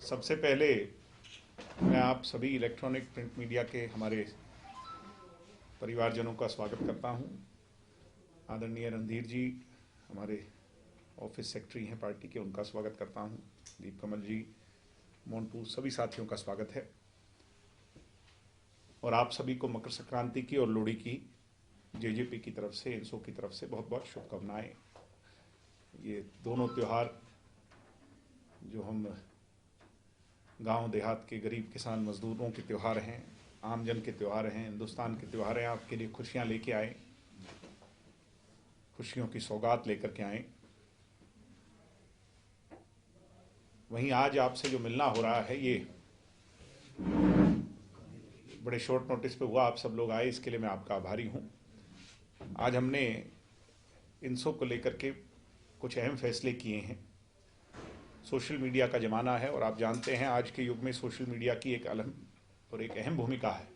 सबसे पहले मैं आप सभी इलेक्ट्रॉनिक प्रिंट मीडिया के हमारे परिवारजनों का स्वागत करता हूं। आदरणीय रणधीर जी हमारे ऑफिस सेक्रेटरी हैं पार्टी के, उनका स्वागत करता हूं। दीप कमल जी, मोन्टू, सभी साथियों का स्वागत है। और आप सभी को मकर संक्रांति की और लोहड़ी की जेजेपी की तरफ से, इंसो की तरफ से बहुत बहुत शुभकामनाएं। ये दोनों त्यौहार जो हम गांव देहात के गरीब किसान मजदूरों के त्यौहार हैं, आमजन के त्यौहार हैं, हिंदुस्तान के त्यौहार हैं, आपके लिए खुशियां लेके आए, खुशियों की सौगात लेकर के आए। वहीं आज आपसे जो मिलना हो रहा है ये बड़े शॉर्ट नोटिस पे हुआ, आप सब लोग आए, इसके लिए मैं आपका आभारी हूं। आज हमने इंसो को लेकर के कुछ अहम फैसले किए हैं। सोशल मीडिया का ज़माना है और आप जानते हैं आज के युग में सोशल मीडिया की एक अलग और एक अहम भूमिका है।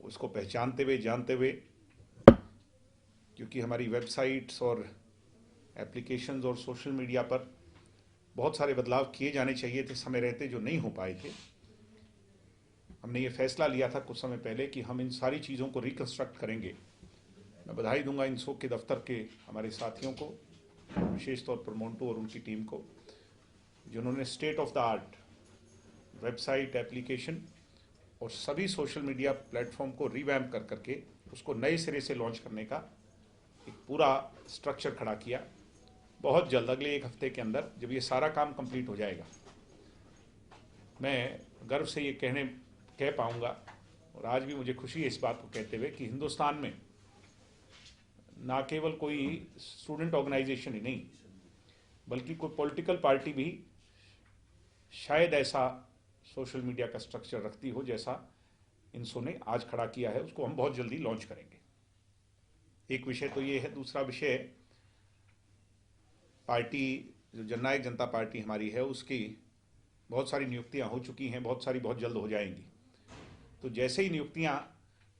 उसको पहचानते हुए, जानते हुए, क्योंकि हमारी वेबसाइट्स और एप्लीकेशंस और सोशल मीडिया पर बहुत सारे बदलाव किए जाने चाहिए थे समय रहते, जो नहीं हो पाए थे। हमने ये फैसला लिया था कुछ समय पहले कि हम इन सारी चीज़ों को रिकंस्ट्रक्ट करेंगे। मैं बधाई दूंगा इंसो के दफ्तर के हमारे साथियों को, विशेष तौर पर मोन्टू और उनकी टीम को, जिन्होंने state of the art website, application और सभी सोशल मीडिया प्लेटफॉर्म को रिवैम्प कर करके उसको नए सिरे से लॉन्च करने का एक पूरा स्ट्रक्चर खड़ा किया। बहुत जल्द, अगले एक हफ्ते के अंदर, जब ये सारा काम कंप्लीट हो जाएगा, मैं गर्व से ये कह पाऊंगा, और आज भी मुझे खुशी है इस बात को कहते हुए, कि हिंदुस्तान में ना केवल कोई स्टूडेंट ऑर्गेनाइजेशन ही नहीं, बल्कि कोई पॉलिटिकल पार्टी भी शायद ऐसा सोशल मीडिया का स्ट्रक्चर रखती हो जैसा इंसो ने आज खड़ा किया है। उसको हम बहुत जल्दी लॉन्च करेंगे। एक विषय तो ये है। दूसरा विषय, पार्टी जो जननायक जनता पार्टी हमारी है, उसकी बहुत सारी नियुक्तियां हो चुकी हैं, बहुत सारी बहुत जल्द हो जाएंगी। तो जैसे ही नियुक्तियां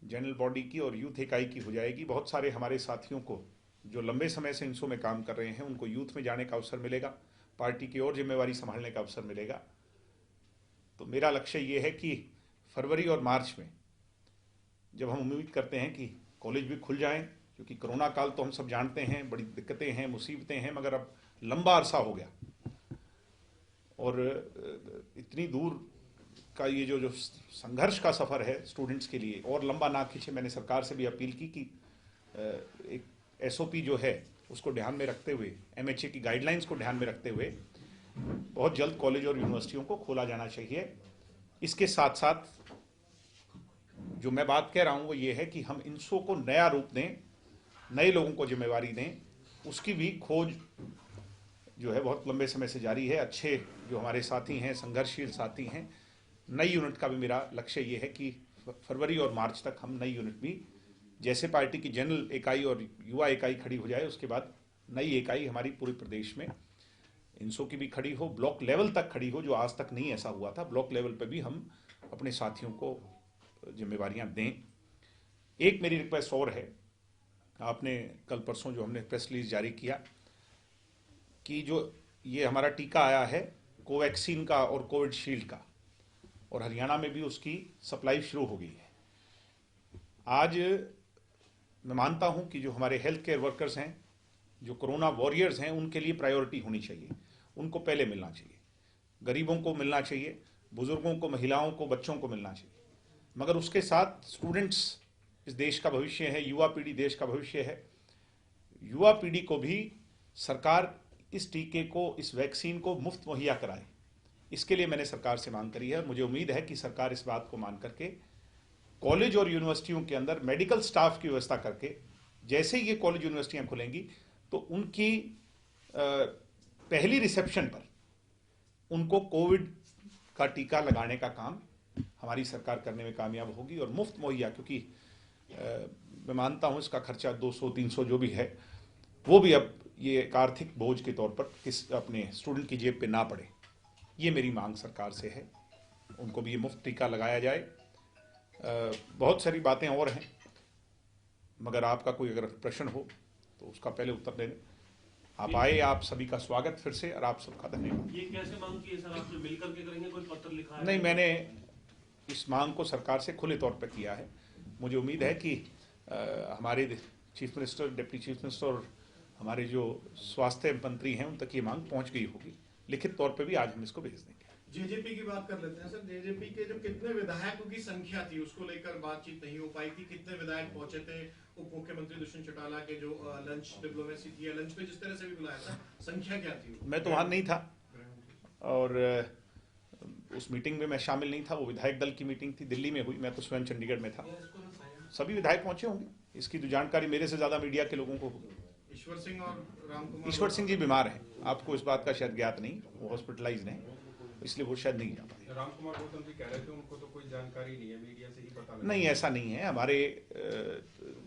जनरल बॉडी की और यूथ इकाई की हो जाएगी, बहुत सारे हमारे साथियों को जो लंबे समय से इंसो में काम कर रहे हैं, उनको यूथ में जाने का अवसर मिलेगा, पार्टी की और जिम्मेवारी संभालने का अवसर मिलेगा। तो मेरा लक्ष्य ये है कि फरवरी और मार्च में, जब हम उम्मीद करते हैं कि कॉलेज भी खुल जाएं, क्योंकि कोरोना काल तो हम सब जानते हैं, बड़ी दिक्कतें हैं, मुसीबतें हैं, मगर अब लंबा अरसा हो गया और इतनी दूर का ये जो संघर्ष का सफ़र है स्टूडेंट्स के लिए, और लंबा ना खींचे। मैंने सरकार से भी अपील की कि एक एसओपी जो है उसको ध्यान में रखते हुए, एमएचए की गाइडलाइंस को ध्यान में रखते हुए बहुत जल्द कॉलेज और यूनिवर्सिटियों को खोला जाना चाहिए। इसके साथ साथ जो मैं बात कह रहा हूं वो ये है कि हम इंसो को नया रूप दें, नए लोगों को जिम्मेवारी दें। उसकी भी खोज जो है बहुत लंबे समय से जारी है। अच्छे जो हमारे साथी हैं, संघर्षशील साथी हैं, नई यूनिट का भी मेरा लक्ष्य ये है कि फरवरी और मार्च तक हम नई यूनिट भी, जैसे पार्टी की जनरल इकाई और युवा इकाई खड़ी हो जाए, उसके बाद नई इकाई हमारी पूरे प्रदेश में इंसो की भी खड़ी हो, ब्लॉक लेवल तक खड़ी हो, जो आज तक नहीं ऐसा हुआ था। ब्लॉक लेवल पर भी हम अपने साथियों को जिम्मेवारियां दें। एक मेरी रिक्वेस्ट और है। आपने कल परसों जो हमने प्रेस रिलीज जारी किया कि जो ये हमारा टीका आया है कोवैक्सीन का और कोविशील्ड का, और हरियाणा में भी उसकी सप्लाई शुरू हो गई है। आज मैं मानता हूं कि जो हमारे हेल्थ केयर वर्कर्स हैं, जो कोरोना वॉरियर्स हैं, उनके लिए प्रायोरिटी होनी चाहिए, उनको पहले मिलना चाहिए। गरीबों को मिलना चाहिए, बुजुर्गों को, महिलाओं को, बच्चों को मिलना चाहिए। मगर उसके साथ स्टूडेंट्स इस देश का भविष्य है, युवा पीढ़ी देश का भविष्य है। युवा पीढ़ी को भी सरकार इस टीके को, इस वैक्सीन को मुफ्त मुहैया कराए, इसके लिए मैंने सरकार से मांग करी है। और मुझे उम्मीद है कि सरकार इस बात को मान करके कॉलेज और यूनिवर्सिटियों के अंदर मेडिकल स्टाफ की व्यवस्था करके, जैसे ही ये कॉलेज यूनिवर्सिटियां खुलेंगी तो उनकी पहली रिसेप्शन पर उनको कोविड का टीका लगाने का काम हमारी सरकार करने में कामयाब होगी, और मुफ्त मुहैया। क्योंकि मैं मानता हूं इसका खर्चा 200-300 जो भी है, वो भी अब ये एक आर्थिक बोझ के तौर पर किस अपने स्टूडेंट की जेब पे ना पड़े। ये मेरी मांग सरकार से है, उनको भी ये मुफ्त टीका लगाया जाए। बहुत सारी बातें और हैं, मगर आपका कोई अगर प्रश्न हो तो उसका पहले उत्तर दे दें। आप आए, आप सभी का स्वागत फिर से, और आप सबका धन्यवाद। ये कैसे मांग की है सर, आपने मिलकर के करेंगे, कोई पत्र लिखा है? नहीं, मैंने इस मांग को सरकार से खुले तौर पर किया है। मुझे उम्मीद है कि हमारे chief minister, deputy chief minister और हमारे जो स्वास्थ्य मंत्री हैं उन तक ये मांग पहुंच गई होगी। लिखित तौर पे भी आज हम इसको भेज देंगे। जेजेपी की बात कर लेते हैं सर। जेजेपी के जो कितने विधायकों की संख्या थी उसको लेकर बातचीत नहीं हो पाई थी। कितने विधायक पहुंचे थे? उप मुख्यमंत्री दुष्यंत चौटाला के जो लंच डिप्लोमेसी थी, लंच पे जिस तरह से भी बुलाया था, संख्या क्या थी? मैं तो वहां नहीं था और उस मीटिंग में मैं शामिल नहीं था। वो विधायक दल की मीटिंग थी, दिल्ली में हुई। मैं तो स्वयं चंडीगढ़ में था। सभी विधायक पहुंचे होंगे, इसकी तो जानकारी मेरे से ज्यादा मीडिया के लोगों को होगी। ईश्वर सिंह और रामकुमार, ईश्वर सिंह जी बीमार हैं, आपको इस बात का शायद ज्ञात नहीं, वो हॉस्पिटलाइज्ड हैं, इसलिए वो शायद नहीं जा पाए। रामकुमार गौतम जी कह रहे थे उनको तो कोई जानकारी नहीं है, मीडिया से ही पता लगा। नहीं, ऐसा नहीं है। हमारे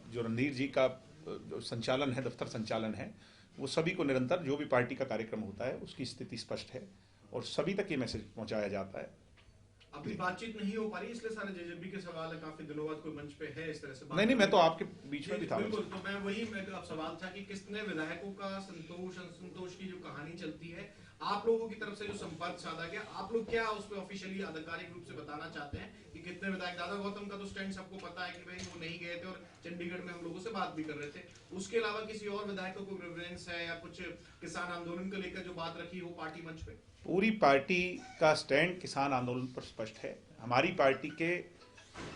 जो रणधीर जी का जो संचालन है, दफ्तर संचालन है, वो सभी को निरंतर जो भी पार्टी का कार्यक्रम होता है उसकी स्थिति स्पष्ट है और सभी तक ये मैसेज पहुंचाया जाता है। अभी बातचीत नहीं हो पा रही, इसलिए सारे जेजेपी के सवाल है। काफी दिनों बाद कोई मंच पे है इस तरह से बात। नहीं, मैं तो आपके बीच में भी था। बिल्कुल, तो मैं वही मेरा सवाल था कि कितने विधायकों का संतोष असंतोष की जो कहानी चलती है, आप लोगों की तरफ से जो संपर्क साधा गया, आप लोग क्या उस पर ऑफिशियली आधिकारिक रूप से बताना चाहते हैं कि कितने विधायक? दादा गौतम का तो स्टैंड सबको पता है कि भाई वो नहीं गए थे और चंडीगढ़ में हम लोगों से बात भी कर रहे थे। उसके अलावा किसी और विधायकों को प्रेफरेंस है या कुछ किसान आंदोलन को लेकर जो बात रखी हो पार्टी मंच पे? पूरी पार्टी का स्टैंड किसान आंदोलन पर स्पष्ट है। हमारी पार्टी के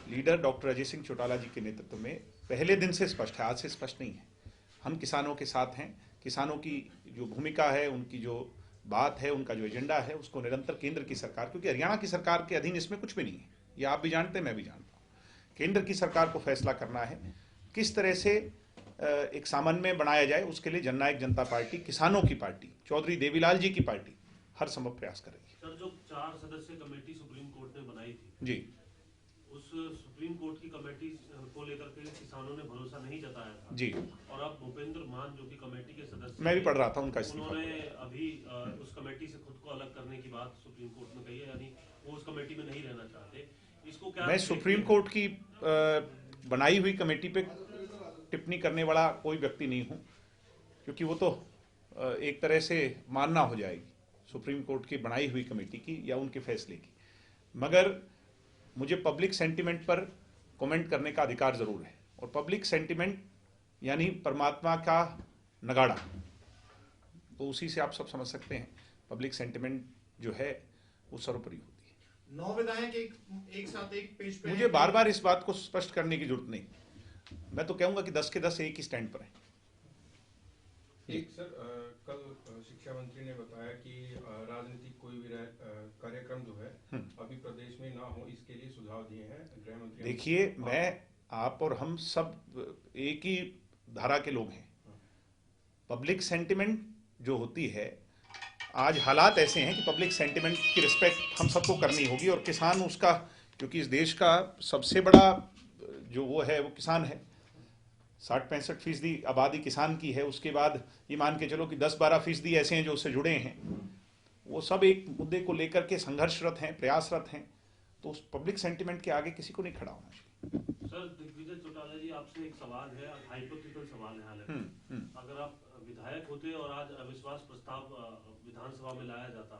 लीडर डॉक्टर अजय सिंह चौटाला जी के नेतृत्व में पहले दिन से स्पष्ट है, आज से स्पष्ट नहीं है। हम किसानों के साथ हैं। किसानों की जो भूमिका है, उनकी जो बात है, उनका जो एजेंडा है, उसको निरंतर केंद्र की सरकार, क्योंकि हरियाणा की सरकार के अधीन इसमें कुछ भी नहीं है, ये आप भी जानते हैं, मैं भी जानता हूँ। केंद्र की सरकार को फैसला करना है किस तरह से एक समन्वय बनाया जाए। उसके लिए जननायक जनता पार्टी, किसानों की पार्टी, चौधरी देवीलाल जी की पार्टी हर संभव प्रयास करेगी। सर, जो 4 सदस्यीय कमेटी सुप्रीम कोर्ट ने बनाई थी जी, उस सुप्रीम कोर्ट की कमेटी को लेकर के किसानों ने भरोसा नहीं जताया था जी। और अब भूपेंद्र मान जो कि कमेटी के सदस्य, मैं भी पढ़ रहा था उनका इस्तीफा। उन्होंने अभी उस कमेटी से खुद को अलग करने की बात सुप्रीम कोर्ट में कही है, यानी वो उस कमेटी में नहीं रहना चाहते। इसको क्या मैं सुप्रीम कोर्ट की बनाई हुई कमेटी पे टिप्पणी करने वाला कोई व्यक्ति नहीं हूं, क्योंकि वो तो एक तरह से मानना हो जाएगी सुप्रीम कोर्ट की बनाई हुई कमेटी की या उनके फैसले की। मगर मुझे पब्लिक सेंटिमेंट पर कमेंट करने का अधिकार जरूर है, और पब्लिक सेंटिमेंट यानी परमात्मा का नगाड़ा, तो उसी से आप सब समझ सकते हैं पब्लिक सेंटिमेंट जो है वो सर्वोपरि होती है। 9 विधायक एक साथ एक पेज पे मुझे बार बार इस बात को स्पष्ट करने की जरूरत नहीं। मैं तो कहूंगा कि 10 के 10 एक ही स्टैंड पर हैं। एक सर, कल शिक्षा मंत्री ने बताया कि राजनीतिक कोई भी कार्यक्रम जो है अभी प्रदेश में ना हो, इसके लिए सुझाव दिए हैं गृह मंत्री। देखिए, मैं, आप और हम सब एक ही धारा के लोग हैं। पब्लिक सेंटिमेंट जो होती है, आज हालात ऐसे हैं कि पब्लिक सेंटिमेंट की रिस्पेक्ट हम सबको करनी होगी, और किसान उसका, क्योंकि इस देश का सबसे बड़ा जो वो है वो किसान है। 60-65% आबादी किसान की है। उसके बाद ये मान के चलो कि 10-12% ऐसे हैं जो उससे जुड़े हैं। वो सब एक मुद्दे को लेकर के संघर्षरत हैं, प्रयासरत हैं। तो उस पब्लिक सेंटिमेंट के आगे किसी को नहीं खड़ा होना चाहिए। सर, दिग्विजय चौटाला जी, आपसे एक सवाल है, हाइपोथेटिकल सवाल है। हालांकि अगर आप विधायक होते और आज अविश्वास प्रस्ताव विधानसभा में लाया जाता,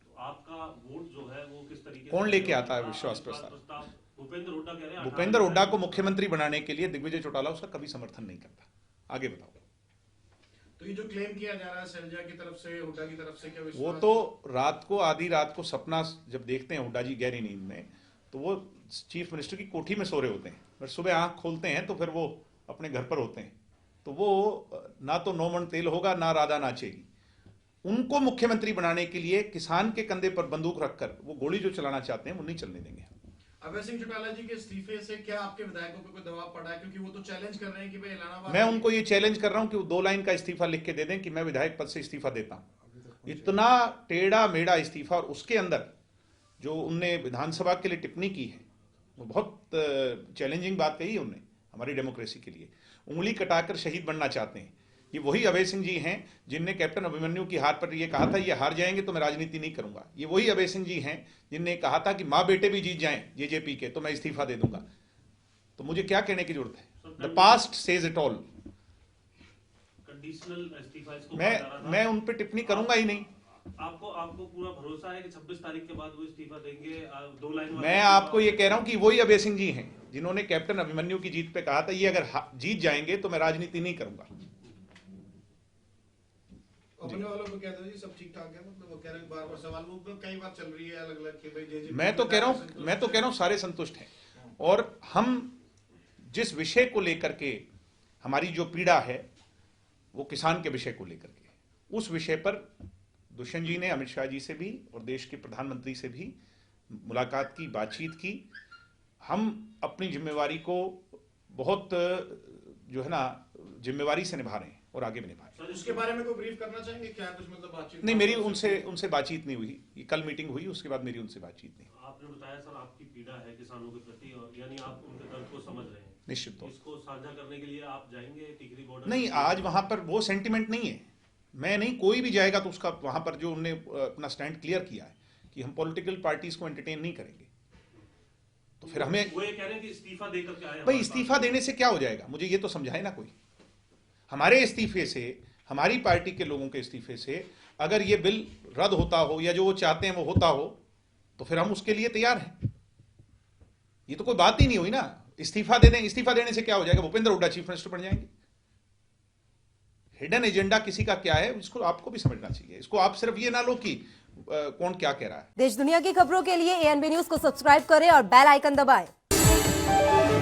तो आपका वोट जो है वो किस तरीके से, कौन लेके आता है विश्वास प्रस्ताव? भूपेंद्र हुड्डा कह रहे हैं। भूपेंद्र हुड्डा को मुख्यमंत्री बनाने के लिए दिग्विजय चौटाला उसका कभी समर्थन नहीं करता। आगे बताओ। तो ये जो क्लेम किया जा रहा है शैलजा की तरफ से, हुड्डा की तरफ से, क्या विश्वास? वो तो रात को, आधी रात को सपना जब देखते हैं हुड्डा जी गहरी नींद में, तो वो चीफ मिनिस्टर की कोठी में सो रहे होते हैं, फिर सुबह आंख खोलते हैं तो फिर वो अपने घर पर होते हैं। तो वो ना तो 9 मन तेल होगा, ना राधा नाचेगी। उनको मुख्यमंत्री बनाने के लिए किसान के कंधे पर बंदूक रखकर वो गोली जो चलाना चाहते हैं वो नहीं चलने देंगे। अभय सिंह चौटाला जी के इस्तीफे से क्या आपके विधायकों पे कोई दबाव पड़ा है? क्योंकि वो तो चैलेंज कर रहे हैं कि भाई इलाहाबाद, मैं उनको ये चैलेंज कर रहा हूं कि वो 2 लाइन का इस्तीफा लिख के दे दें कि मैं विधायक पद से इस्तीफा देता हूं। इतना टेढ़ा मेढ़ा इस्तीफा, और उसके अंदर जो उनने विधानसभा के लिए टिप्पणी की है वो बहुत चैलेंजिंग बात कही है उनने हमारी डेमोक्रेसी के लिए। उंगली कटाकर शहीद बनना चाहते हैं। ये वही अभय सिंह जी हैं जिनने कैप्टन अभिमन्यु की हार पर ये कहा था ये हार जाएंगे तो मैं राजनीति नहीं करूंगा। ये वही अभय सिंह जी हैं जिनने कहा था कि माँ बेटे भी जीत जाएं जेजेपी के तो मैं इस्तीफा दे दूंगा। तो मुझे क्या कहने की जरूरत है? The past says it all. Conditional इस्तीफा इसको कहा जा रहा था। मैं उन पे टिप्पणी करूंगा ही नहीं। आपको पूरा भरोसा है कि 26 तारीख के बाद वो इस्तीफा देंगे? 2 लाइन मैं आपको ये कह रहा हूं कि वही अभय सिंह जी हैं जिन्होंने कैप्टन अभिमन्यु की जीत पे कहा था ये अगर जीत जाएंगे तो मैं राजनीति नहीं करूंगा। अपने वालों को कहते हैं जी सब ठीक ठाक है, मतलब वो कह रहे हैं बार-बार सवाल वो कई बार चल रही है अलग-अलग कि भाई जे मैं तो कह रहा हूं सारे संतुष्ट हैं और हम जिस विषय को लेकर के हमारी जो पीड़ा है वो किसान के विषय को लेकर के, उस विषय पर दुष्यंत जी ने अमित शाह जी से भी और देश के प्रधानमंत्री से भी मुलाकात की, बातचीत की। हम अपनी जिम्मेवारी को बहुत जो है ना जिम्मेवारी से निभा रहे हैं और आगे भी निभाएं। उसके बारे में कोई ब्रीफ करना चाहेंगे क्या? कुछ मतलब बातचीत नहीं, मेरी उनसे बातचीत नहीं हुई। ये कल मीटिंग हुई, उसके बाद मेरी उनसे बातचीत नहीं। आपने बताया सर आपकी पीड़ा है किसानों के प्रति और यानी आप उनके दर्द को समझ रहे हैं। निश्चित तौर इसको साझा करने के लिए आप जाएंगे टिकरी बॉर्डर? नहीं, आज वहां पर वो सेंटिमेंट नहीं है। मैं नहीं, कोई भी जाएगा तो उसका वहां पर जो उन्होंने अपना स्टैंड क्लियर किया है कि हम पॉलिटिकल पार्टीज को एंटरटेन नहीं करेंगे, तो फिर हमें वो ये कह रहे हैं कि इस्तीफा देकर के आए। भाई इस्तीफा देने से क्या हो जाएगा, मुझे ये तो समझाए ना कोई। हमारे इस्तीफे से, हमारी पार्टी के लोगों के इस्तीफे से अगर ये बिल रद्द होता हो या जो वो चाहते हैं वो होता हो तो फिर हम उसके लिए तैयार हैं। ये तो कोई बात ही नहीं हुई ना। इस्तीफा दे दें, इस्तीफा देने से क्या हो जाएगा? भूपेंद्र हुड्डा चीफ मिनिस्टर बन जाएंगे। हिडन एजेंडा किसी का क्या है इसको आपको भी समझना चाहिए। इसको आप सिर्फ ये ना लो कि कौन क्या कह रहा है। देश दुनिया की खबरों के लिए एएनबी न्यूज को सब्सक्राइब करें और बेल आइकन दबाएं।